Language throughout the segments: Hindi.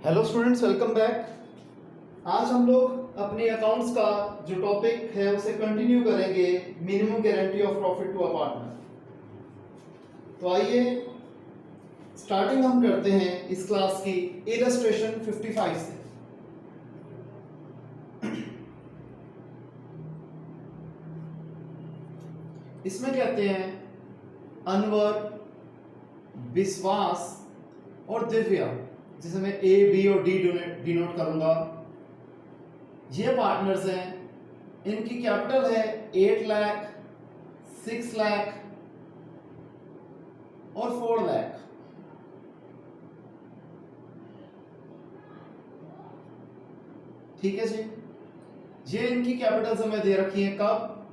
Hello students, welcome back. आज हम लोग अपने अकाउंट्स का जो टॉपिक है उसे कंटिन्यू करेंगे, minimum guarantee of profit to a partner. तो आइए स्टार्टिंग हम करते हैं इस क्लास की इलस्ट्रेशन 55 से। इसमें कहते हैं अनवर, विश्वास और दिव्या, जिसे मैं ए, बी और डी डिनोट करूंगा, ये पार्टनर्स हैं। इनकी कैपिटल है 8 लाख, 6 लाख और 4 लाख। ठीक है जी। ये इनकी कैपिटल्स हमें दे रखी है कब?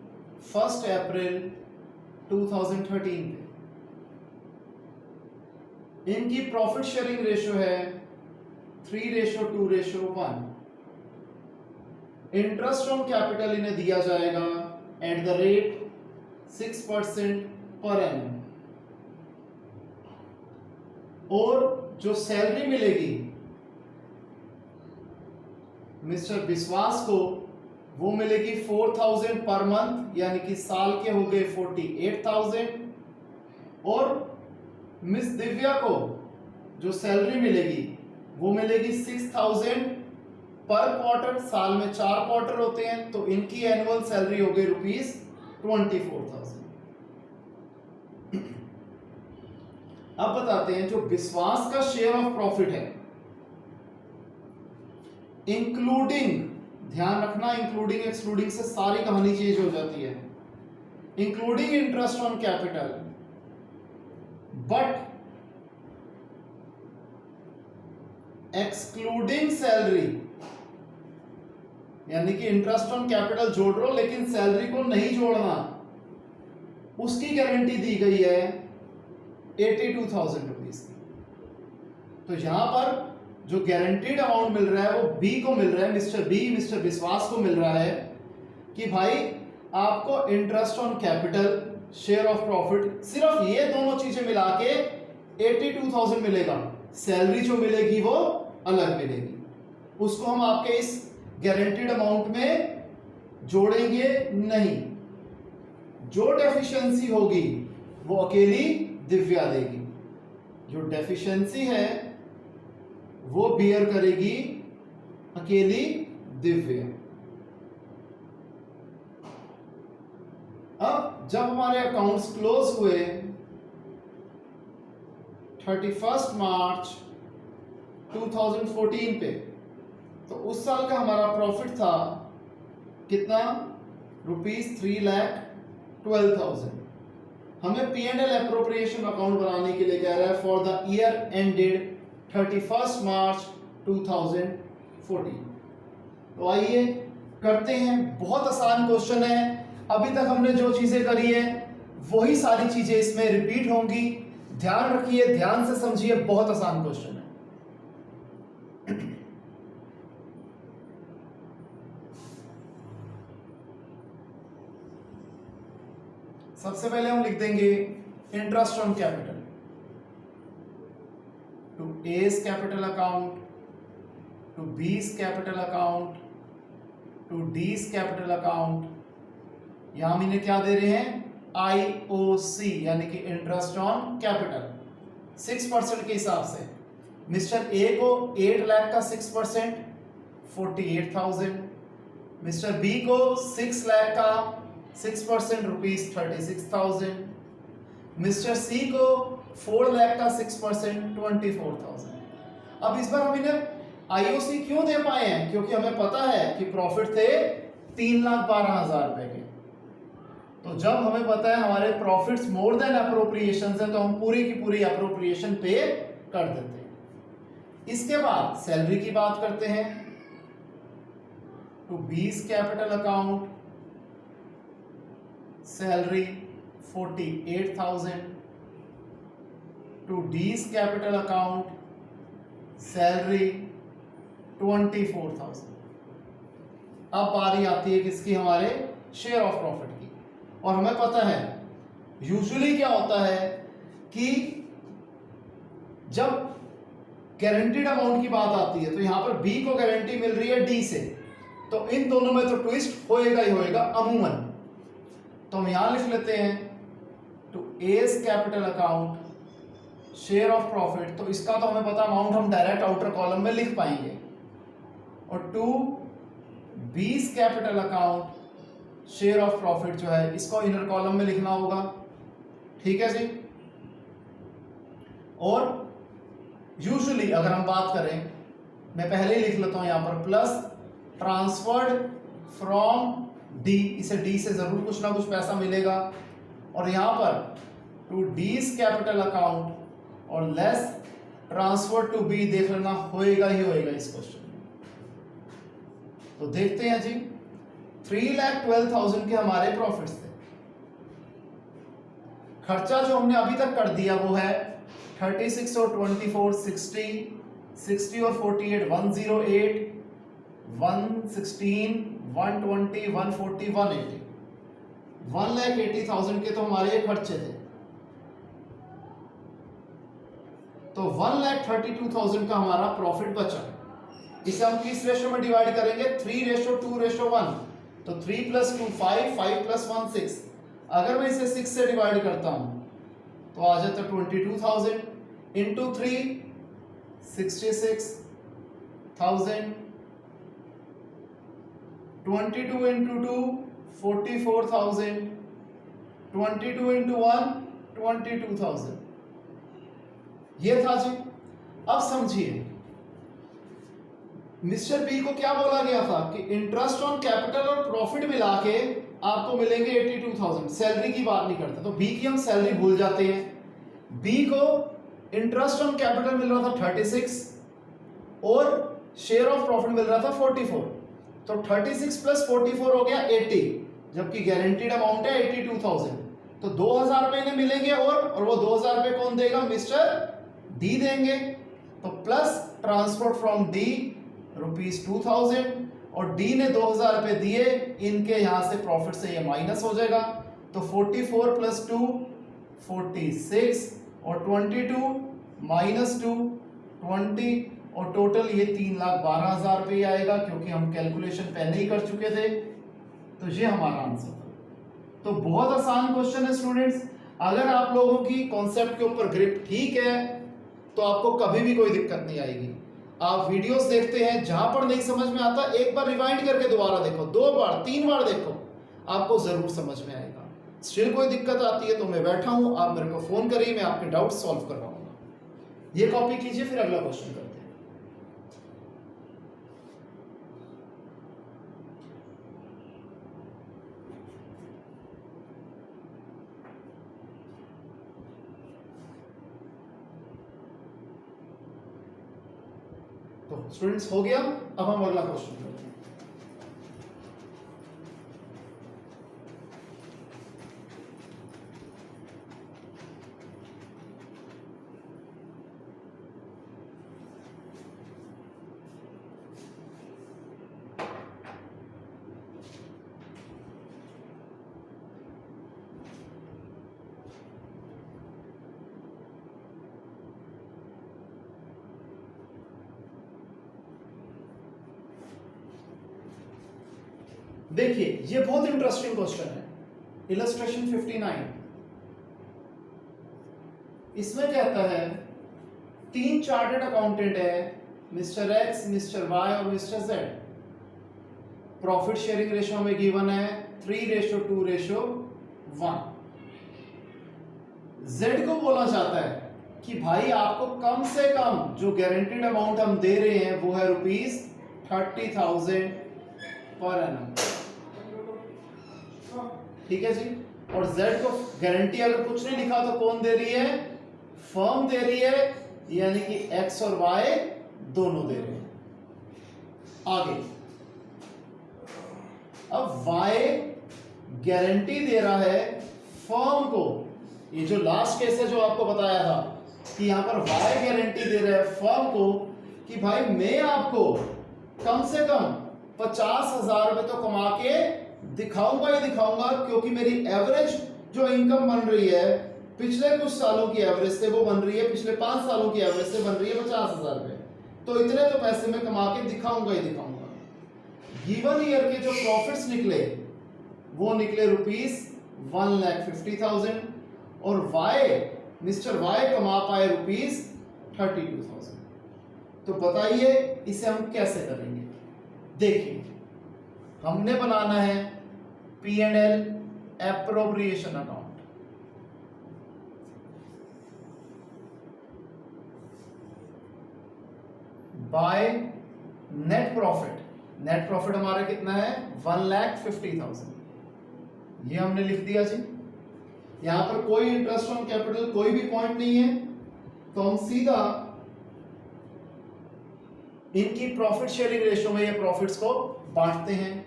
1 अप्रैल 2013 पे। इनकी प्रॉफिट शेयरिंग रेशियो है 3:2:1। इंटरेस्ट ऑन कैपिटल इन्हें दिया जाएगा at the rate 6% per annum. और जो सैलरी मिलेगी मिस्टर विश्वास को, वो मिलेगी 4000 पर मंथ, यानी कि साल के हो गए 48,000। और मिस दिव्या को जो सैलरी मिलेगी वो मिलेगी 6000 पर क्वार्टर। साल में 4 क्वार्टर होते हैं, तो इनकी एनुअल सैलरी हो गई ₹24,000। अब बताते हैं जो विश्वास का शेयर ऑफ प्रॉफिट है, इंक्लूडिंग, ध्यान रखना, इंक्लूडिंग एक्सक्लूडिंग से सारी कहानी चेंज हो जाती है। Including interest on capital but excluding salary, यानी कि इंटरेस्ट ऑन कैपिटल जोड़ रहे हो लेकिन सैलरी को नहीं जोड़ना, उसकी गारंटी दी गई है 82,000 रुपीज की। तो यहां पर जो गारंटीड अमाउंट मिल रहा है वो बी को मिल रहा है, मिस्टर विश्वास को मिल रहा है कि भाई आपको interest on capital, share of profit, सिर्फ ये दोनों चीजें मिला के 82,000 मिलेगा। सैलरी जो मिलेगी वो अलग मिलेगी, उसको हम आपके इस गारंटीड अमाउंट में जोड़ेंगे नहीं। जो डेफिशिएंसी होगी वो अकेली दिव्या देगी, जो डेफिशिएंसी है वो बियर करेगी अकेली दिव्या। अब जब हमारे अकाउंट्स क्लोज हुए 31 मार्च 2014 पे, तो उस साल का हमारा प्रॉफिट था कितना? ₹3,12,000। हमें P&L एप्रोप्रिएशन अकाउंट बनाने के लिए कह रहा है फॉर द ईयर एंडेड 31 मार्च 2014। तो आइए करते हैं, बहुत आसान क्वेश्चन है। अभी तक हमने जो चीजें करी है वही सारी चीजें इसमें रिपीट होंगी। ध्यान रखिए, ध्यान से समझिए, बहुत आसान क्वेश्चन है। सबसे पहले हम लिख देंगे interest on capital to A's capital account, to B's capital account, to D's capital account. यहां हम इन्हें क्या दे रहे हैं? IOC, यानी कि इंटरेस्ट ऑन कैपिटल 6% के हिसाब से। मिस्टर ए को 8 लाख का 6% 48,000, मिस्टर बी को 6 लाख का 6% ₹36,000, मिस्टर सी को 4 लाख का 6% 24,000। अब इस बार हम इन्हें IOC क्यों दे पाए हैं? क्योंकि हमें पता है कि प्रॉफिट थे 3,12,000 रुपए के। तो जब हमें पता है हमारे प्रॉफिट्स मोर देन अप्रोप्रिएशंस हैं, तो हम पूरी की पूरी अप्रोप्रिएशन पे कर देते हैं। इसके बाद सैलरी की बात करते हैं। To B's capital account salary 48,000, to D's capital account salary 24,000। अब बारी आती है किसकी? हमारे शेयर ऑफ प्रॉफिट की। और हमें पता है यूजुअली क्या होता है कि जब गारंटीड अमाउंट की बात आती है तो यहां पर बी को गारंटी मिल रही है डी से, तो इन दोनों में तो ट्विस्ट होएगा ही होएगा अमूमन। तो हम यहां लिख लेते हैं to A's capital account share of profit, तो इसका तो हमें पता अमाउंट हम डायरेक्ट आउटर कॉलम में लिख पाएंगे, और to B's capital account share of profit जो है इसको इनर कॉलम में लिखना होगा। ठीक है जी। और यूजुअली अगर हम बात करें, मैं पहले ही लिख लेता हूं यहां पर प्लस ट्रांसफर्ड फ्रॉम डी, इसे डी से जरूर कुछ ना कुछ पैसा मिलेगा, और यहां पर टू डीज कैपिटल अकाउंट और लेस ट्रांसफर टू बी देख लेना होएगा ही होएगा इस क्वेश्चन में। तो देखते हैं जी, 3,12,000 के हमारे प्रॉफिट्स थे। खर्चा जो हमने अभी तक कर दिया वो है 36 और 24 60 और 48 108 116 120 140 180 1,80,000 के तो हमारे ये खर्चे थे। तो 1,32,000 का हमारा प्रॉफिट बचा। इसे हम किस रेशो में डिवाइड करेंगे? 3:2:1। तो 3 + 2 5 5 + 1 6। अगर मैं इसे 6 से डिवाइड करता हूं तो आ जाता 22,000 इंटू 3 66,000 22 इंटू 2 44,000 22 इंटू 1 22,000। ये था जी। अब समझिए मिस्टर बी को क्या बोला गया था कि इंटरेस्ट ऑन कैपिटल और प्रॉफिट मिला के आपको मिलेंगे 82,000। सैलरी की बात नहीं करते, तो बी की हम सैलरी भूल जाते हैं। बी को इंटरेस्ट ऑन कैपिटल मिल रहा था 36 और शेयर ऑफ प्रॉफिट मिल रहा था 44, तो 36 + 44 हो गया 80, जबकि गारंटीड अमाउंट है 82,000। तो 2,000 रुपए इन्हें मिलेंगे और वो 2,000 रुपए कौन देगा? मिस्टर डी देंगे। तो प्लस ट्रांसफर फ्रॉम डी ₹2,000 और डी ने 2,000 रुपए दिए, इनके यहां से प्रॉफिट से ये माइनस हो जाएगा। तो 44 + 2 46 और 22 - 2 20 और टोटल ये 3,12,000 रुपये आएगा, क्योंकि हम कैलकुलेशन पहले ही कर चुके थे। तो ये हमारा आंसर था। तो बहुत आसान क्वेश्चन है स्टूडेंट्स। अगर आप लोगों की कॉन्सेप्ट के ऊपर ग्रिप ठीक है तो आपको कभी भी कोई दिक्कत नहीं आएगी। आप वीडियोस देखते हैं, जहां पर नहीं समझ में आता एक बार रिवाइंड करके दोबारा देखो, 2 बार 3 बार देखो, आपको जरूर समझ में आएगा। स्टिल कोई दिक्कत आती है तो मैं बैठा हूं, आप मेरे को फोन करिए, मैं आपके डाउट सॉल्व करवाऊंगा। ये कॉपी कीजिए, फिर अगला क्वेश्चन करते हैं। तो स्टूडेंट्स हो गया। अब हम अगला क्वेश्चन करते हैं। देखिए ये बहुत इंटरेस्टिंग क्वेश्चन है। इलस्ट्रेशन 59 इसमें कहता है 3 चार्टर्ड अकाउंटेंट है, मिस्टर एक्स, मिस्टर वाई और mister Z. Profit sharing ratio में गिवन है 3:2:1। जेड को बोला जाता है कि भाई आपको कम से कम जो गारंटीड अमाउंट हम दे रहे हैं वो है ₹30,000 पर एनम। ठीक है जी। और Z को गारंटी अगर कुछ नहीं लिखा तो कौन दे रही है? फर्म दे रही है, यानी कि X और Y दोनों दे रहे हैं। आगे अब Y गारंटी दे रहा है फर्म को। ये जो लास्ट केस है जो आपको बताया था कि यहां पर Y गारंटी दे रहा है फर्म को कि भाई मैं आपको कम से कम 50,000 रुपए तो कमा के दिखाऊंगा ही दिखाऊंगा, क्योंकि मेरी एवरेज जो इनकम बन रही है पिछले कुछ सालों की एवरेज से वो बन रही है, पिछले 5 सालों की एवरेज से बन रही है 50,000 रुपए, तो इतने तो पैसे मैं कमा के दिखाऊंगा ही दिखाऊंगा। गिवन ईयर के जो प्रॉफिट्स निकले वो निकले ₹1,50,000 और मिस्टर वाई कमा पाए ₹32,000। तो बताइए इसे हम कैसे करेंगे। देखिए, हमने बनाना है P&L appropriation account. By net profit हमारा कितना है 1,50,000, ये हमने लिख दिया जी। यहां पर कोई इंटरेस्ट ऑन कैपिटल कोई भी पॉइंट नहीं है, तो हम सीधा इनकी प्रॉफिट शेयरिंग रेशियो में ये प्रॉफिट्स को बांटते हैं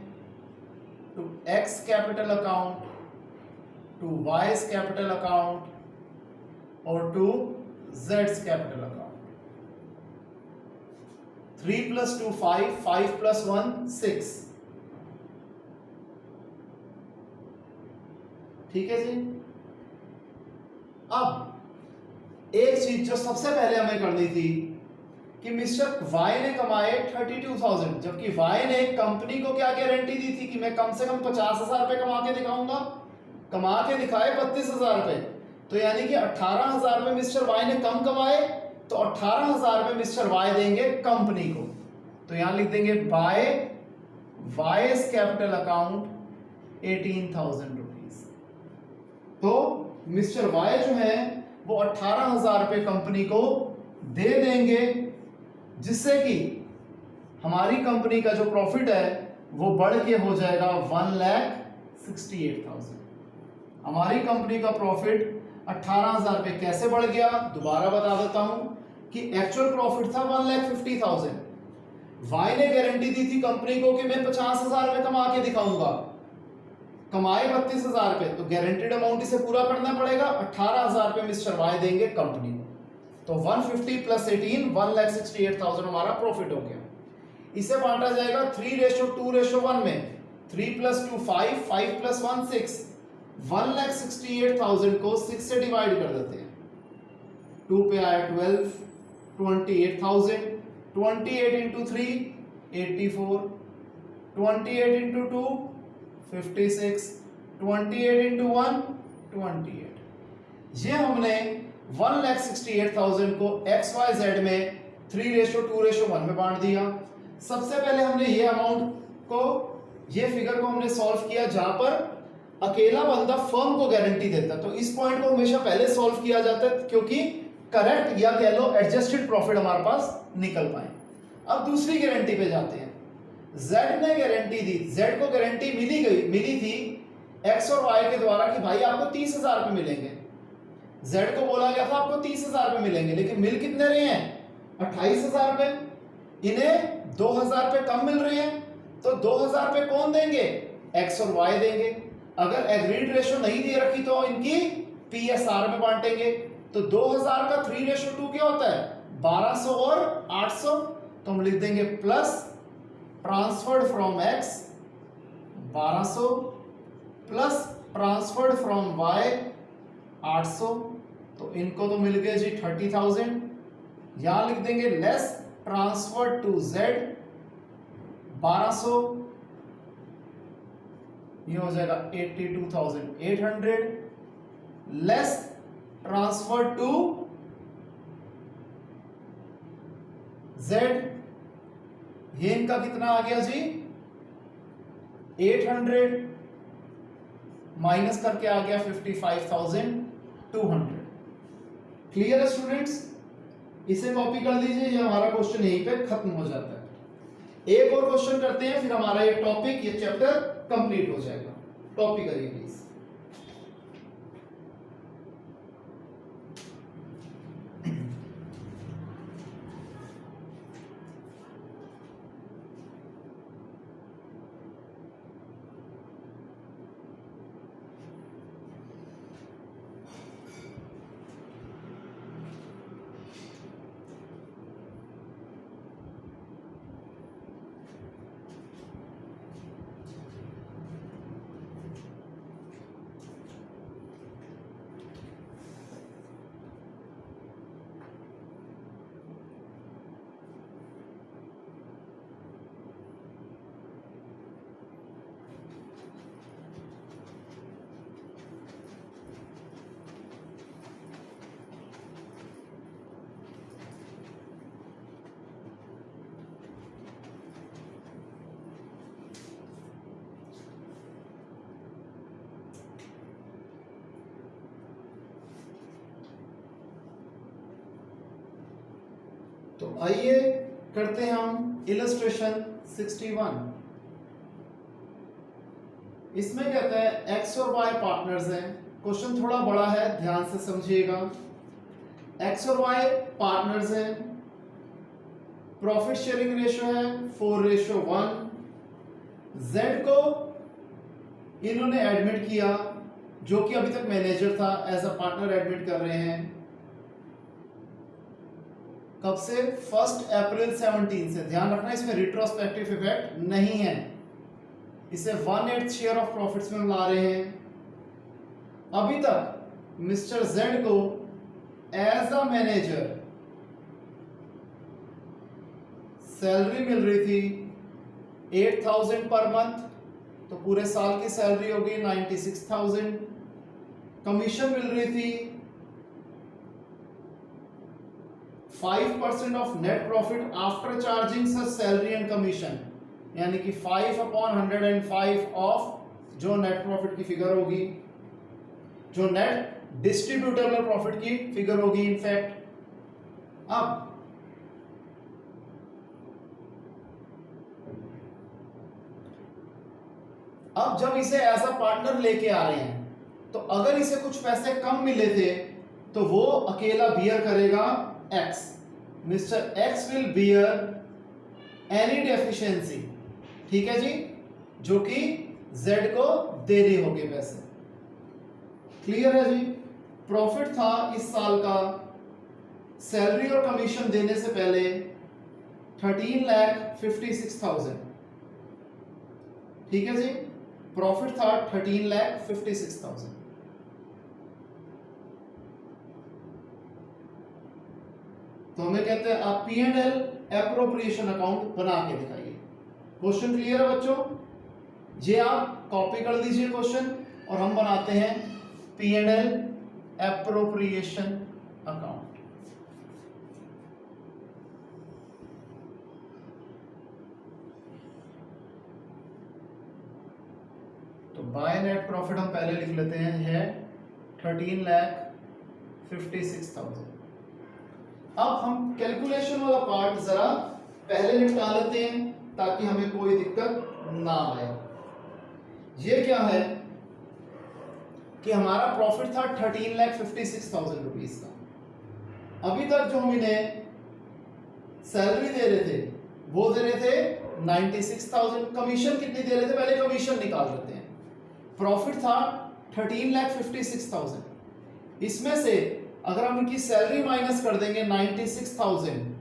to X capital account, to Y's capital account और टू जेड्स कैपिटल अकाउंट। 3 + 2 5, 5 + 1 6। ठीक है जी। अब एक चीज जो सबसे पहले हमें करनी थी कि मिस्टर वाई ने कमाए 32,000, जबकि वाई ने कंपनी को क्या गारंटी दी थी कि मैं कम से कम 50,000 रुपए कमा के दिखाऊंगा, कमा के दिखाए 32,000 रुपए, तो यानी कि 18,000 रुपए मिस्टर वाई ने कम कमाए, तो 18,000 रुपए मिस्टर वाई देंगे कंपनी को। तो यहां लिख देंगे बाय वाई's कैपिटल अकाउंट 18,000 रुपीज। तो मिस्टर वाई जो है वो 18,000 रुपए कंपनी को दे देंगे, जिससे कि हमारी कंपनी का जो प्रॉफिट है वो बढ़ के हो जाएगा 1,68,000। हमारी कंपनी का प्रॉफिट 18,000 रुपए कैसे बढ़ गया, दोबारा बता देता हूं कि एक्चुअल प्रॉफिट था 1,50,000। वाई ने गारंटी दी थी कंपनी को कि मैं 50,000 रुपए कमा के दिखाऊंगा, कमाए 32,000 रुपए, तो गारंटीड अमाउंट इसे पूरा करना पड़ेगा। 18,000 रुपए मिस्टर वाई देंगे कंपनी को, तो 150 + 18 1,68,000 हमारा प्रॉफिट हो गया। इसे बांटा जाएगा 3:2:1 में। 3 + 2 5, 5 + 1 6। 1,68,000 को 6 से डिवाइड कर देते हैं, 2 पे आया 12, 28,000। 28 × 3 84, 28 × 2 56, 28 × 1 28। ये हमने 1,68,000 को XYZ में 3:2:1 में बांट दिया। सबसे पहले हमने ये अमाउंट को, ये फिगर को हमने सॉल्व किया जहां पर अकेला बंदा फर्म को गारंटी देता, तो इस पॉइंट को हमेशा पहले सॉल्व किया जाता है क्योंकि करेक्ट या कह लो एडजस्टेड प्रॉफिट हमारे पास निकल पाए। अब दूसरी गारंटी पे जाते हैं। Z ने गारंटी दी, Z को गारंटी मिली थी X और Y के द्वारा कि भाई आपको 30,000 रुपए मिलेंगे। Z को बोला गया था आपको 30,000 रुपए मिलेंगे, लेकिन मिल कितने रहे हैं 28,000 रुपए। इन्हें 2,000 रुपए कम मिल रहे हैं, तो 2,000 रुपए कौन देंगे, X और Y देंगे। अगर एग्रीड रेशो नहीं दे रखी तो इनकी PSR में बांटेंगे। तो 2,000 का 3:2 क्या होता है 1200 और 800, तो हम लिख देंगे plus transferred from X 1200 plus transferred from Y 800, तो इनको तो मिल गए जी 30,000। यहां लिख देंगे लेस ट्रांसफर्ड टू Z 1200, ये हो जाएगा 82,800 लेस ट्रांसफर टू Z, ये इनका कितना आ गया जी 800 माइनस करके आ गया 55,200। क्लियर है स्टूडेंट्स, इसे कॉपी कर लीजिए, ये हमारा क्वेश्चन यहीं पे खत्म हो जाता है। एक और क्वेश्चन करते हैं, फिर हमारा ये टॉपिक, ये चैप्टर कंप्लीट हो जाएगा। टॉपिक करिए प्लीज। तो आइए करते हैं हम इलस्ट्रेशन 61। इसमें कहता है एक्स और वाई पार्टनर्स हैं। क्वेश्चन थोड़ा बड़ा है, ध्यान से समझिएगा। एक्स और वाई पार्टनर्स हैं, प्रॉफिट शेयरिंग रेशियो है 4:1। जेड को इन्होंने एडमिट किया, जो कि अभी तक मैनेजर था, एज अ पार्टनर एडमिट कर रहे हैं। कब से? 1 अप्रैल 17 से। ध्यान रखना इसमें रिट्रोस्पेक्टिव इफेक्ट नहीं है। इसे 1/8 शेयर ऑफ प्रॉफिट्स में ला रहे हैं। अभी तक मिस्टर जेड को एज अ मैनेजर सैलरी मिल रही थी 8,000 पर मंथ, तो पूरे साल की सैलरी होगी 96,000। कमीशन मिल रही थी 5% of net profit after charging such salary and commission, यानी कि 5/105 ऑफ जो नेट प्रॉफिट की फिगर होगी, जो नेट डिस्ट्रीब्यूटेबल प्रॉफिट की फिगर होगी इनफैक्ट। अब जब इसे एज अ पार्टनर लेके आ रहे हैं, तो अगर इसे कुछ पैसे कम मिले थे तो वो अकेला बियर करेगा x. Mister x will beer any deficiency, ठीक है जी, जो कि जेड को दे रही होगी पैसे। क्लियर है जी। प्रॉफिट था इस साल का सैलरी और कमीशन देने से पहले 13,56,000, ठीक है जी। प्रॉफिट था 13,56,000। तो हमें कहते हैं आप P&L एप्रोप्रिएशन अकाउंट बना के दिखाइए। क्वेश्चन क्लियर है बच्चों? ये आप कॉपी कर दीजिए क्वेश्चन, और हम बनाते हैं P&L एप्रोप्रिएशन अकाउंट। तो बाय नेट प्रॉफिट हम पहले लिख लेते हैं, है 13,56,000। अब हम कैलकुलेशन वाला पार्ट जरा पहले निपटा लेते हैं ताकि हमें कोई दिक्कत ना आए। ये क्या है कि हमारा प्रॉफिट था 13,56,000 रुपीज का। अभी तक जो हम इन्हें सैलरी दे रहे थे वो दे रहे थे 96,000। कमीशन कितनी दे रहे थे? पहले कमीशन निकाल लेते हैं। प्रॉफिट था 13,56,000। इसमें से अगर हम इनकी सैलरी माइनस कर देंगे 96,000,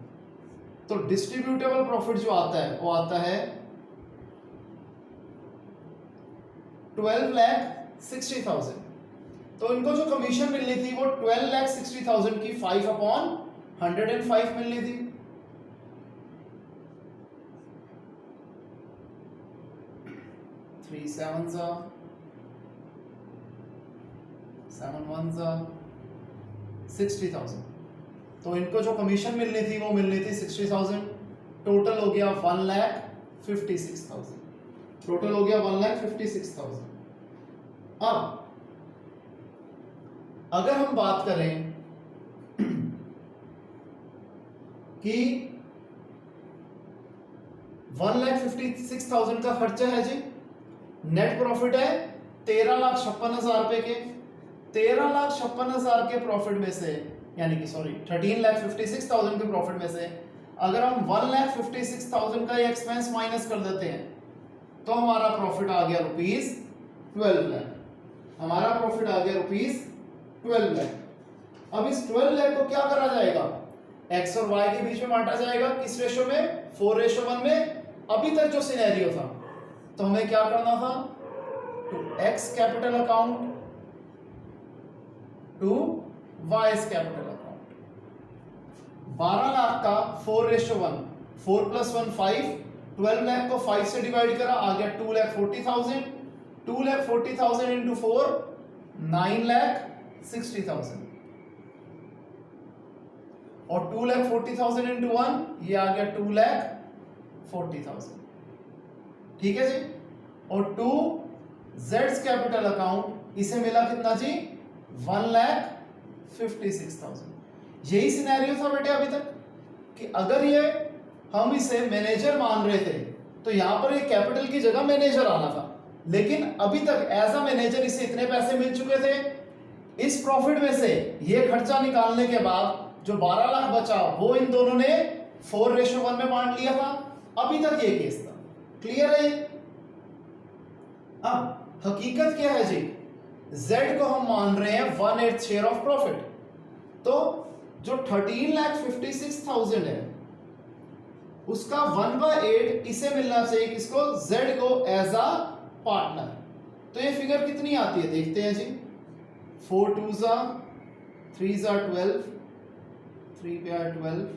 तो डिस्ट्रीब्यूटेबल प्रॉफिट जो आता है वो आता है 12,60,000। तो इनको जो कमीशन मिलनी थी वो 12,60,000 की 5/105 मिलनी थी। थ्री 7 7 1 60,000। तो इनको जो कमीशन मिलनी थी वो मिलनी थी 60,000। टोटल हो गया 1,56,000। टोटल हो गया 1,56,000। अब अगर हम बात करें कि 1,56,000 का खर्चा है जी, नेट प्रॉफिट है 13,56,000 रुपए के। 13,56,000 के प्रॉफिट में से, यानी कि सॉरी 13,56,000 के प्रॉफिट में से अगर हम 1,56,000 का एक्सपेंस माइनस कर देते हैं तो हमारा प्रॉफिट आ गया रुपीज 12 लाख। हमारा प्रॉफिट आ गया रुपीज 12 लाख। अब इस 12 लाख को क्या करा जाएगा? एक्स और वाई के बीच में बांटा जाएगा। किस रेशो में? 4:1 में। अभी तक जो सिनेरियो था, तो हमें क्या करना था? To X capital account to Y's capital account. 12 lakh का 4:1, 4 + 1 5। 12 लाख को 5 से डिवाइड करा, आ गया 2,40,000। 2,40,000 इंटू 4 9,60,000, और 2,40,000 इंटू 1 ये आ गया 2,40,000। ठीक है जी। और टू जेड्स कैपिटल अकाउंट इसे मिला कितना जी? 1,56,000। यही सिनेरियो था बेटे अभी तक कि अगर ये हम इसे मैनेजर मान रहे थे तो यहां पर ये कैपिटल की जगह मैनेजर आना था, लेकिन अभी तक एज अ मैनेजर इसे इतने पैसे मिल चुके थे। इस प्रॉफिट में से ये खर्चा निकालने के बाद जो 12 लाख बचा वो इन दोनों ने 4:1 में बांट लिया था। अभी तक ये केस था। क्लियर है? अब हकीकत क्या है जी, Z को हम मान रहे हैं 1/8 शेयर ऑफ प्रॉफिट, तो जो 13,56,000 है उसका 1/8 इसे मिलना चाहिए, किसको? Z को एज अ पार्टनर। तो ये फिगर कितनी आती है देखते हैं जी। 4 2 3 12, 3 पे 12,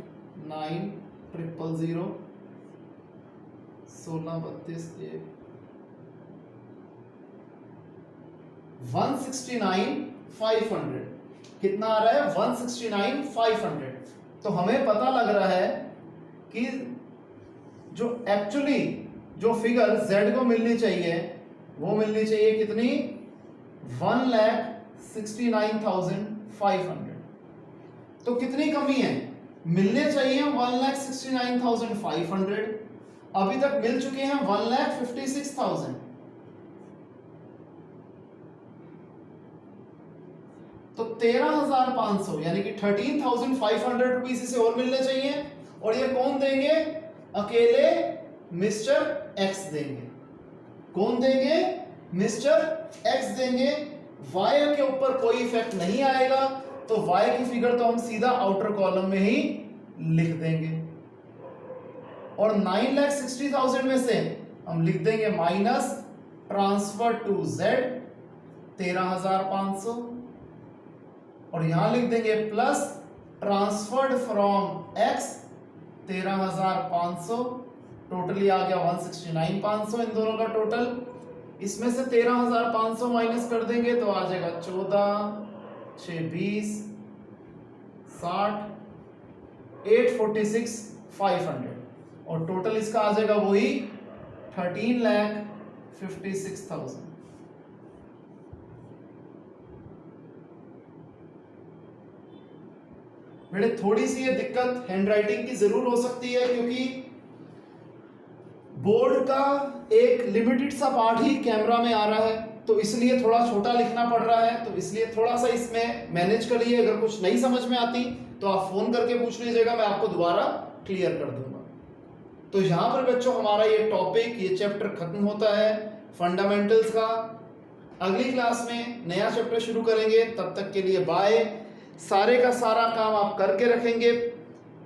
9 000, 16 32 169,500। कितना आ रहा है? 169,500। तो हमें पता लग रहा है कि जो एक्चुअली जो फिगर Z को मिलनी चाहिए वो मिलनी चाहिए कितनी? 1,69,500। तो कितनी कमी है? मिलने चाहिए 1,69,500, अभी तक मिल चुके हैं 1,56,000। तो 13,500 यानी कि 13,500 रुपीज इसे और मिलने चाहिए, और ये कौन देंगे? अकेले मिस्टर एक्स देंगे। कौन देंगे? मिस्टर एक्स देंगे। वाई के ऊपर कोई इफेक्ट नहीं आएगा, तो वाई की फिगर तो हम सीधा आउटर कॉलम में ही लिख देंगे, और 9,60,000 में से हम लिख देंगे माइनस ट्रांसफर टू Z 13,500, और यहां लिख देंगे plus transferred from X 13,500। Totally आ गया 169,500 इन दोनों का टोटल। इसमें से 13,500 माइनस कर देंगे तो आ जाएगा 14 6 20 60 846,500, और टोटल इसका आ जाएगा वही 13,56,000। बेटे थोड़ी सी ये दिक्कत हैंडराइटिंग की जरूर हो सकती है, क्योंकि बोर्ड का एक लिमिटेड सा पार्ट ही कैमरा में आ रहा है, तो इसलिए थोड़ा छोटा लिखना पड़ रहा है, तो इसलिए थोड़ा सा इसमें मैनेज करिए। अगर कुछ नहीं समझ में आती तो आप फोन करके पूछ लीजिएगा, मैं आपको दोबारा क्लियर कर दूंगा। तो यहां पर बच्चों हमारा ये टॉपिक, ये चैप्टर खत्म होता है फंडामेंटल्स का। अगली क्लास में नया चैप्टर शुरू करेंगे, तब तक के लिए बाय। सारे का सारा काम आप करके रखेंगे।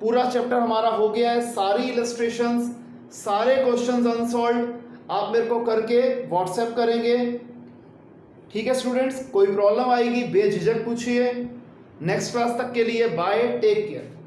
पूरा चैप्टर हमारा हो गया है, सारी इलस्ट्रेशंस, सारे क्वेश्चंस अनसॉल्व्ड आप मेरे को करके व्हाट्सएप करेंगे। ठीक है स्टूडेंट्स, कोई प्रॉब्लम आएगी बेझिझक पूछिए। नेक्स्ट क्लास तक के लिए बाय, टेक केयर।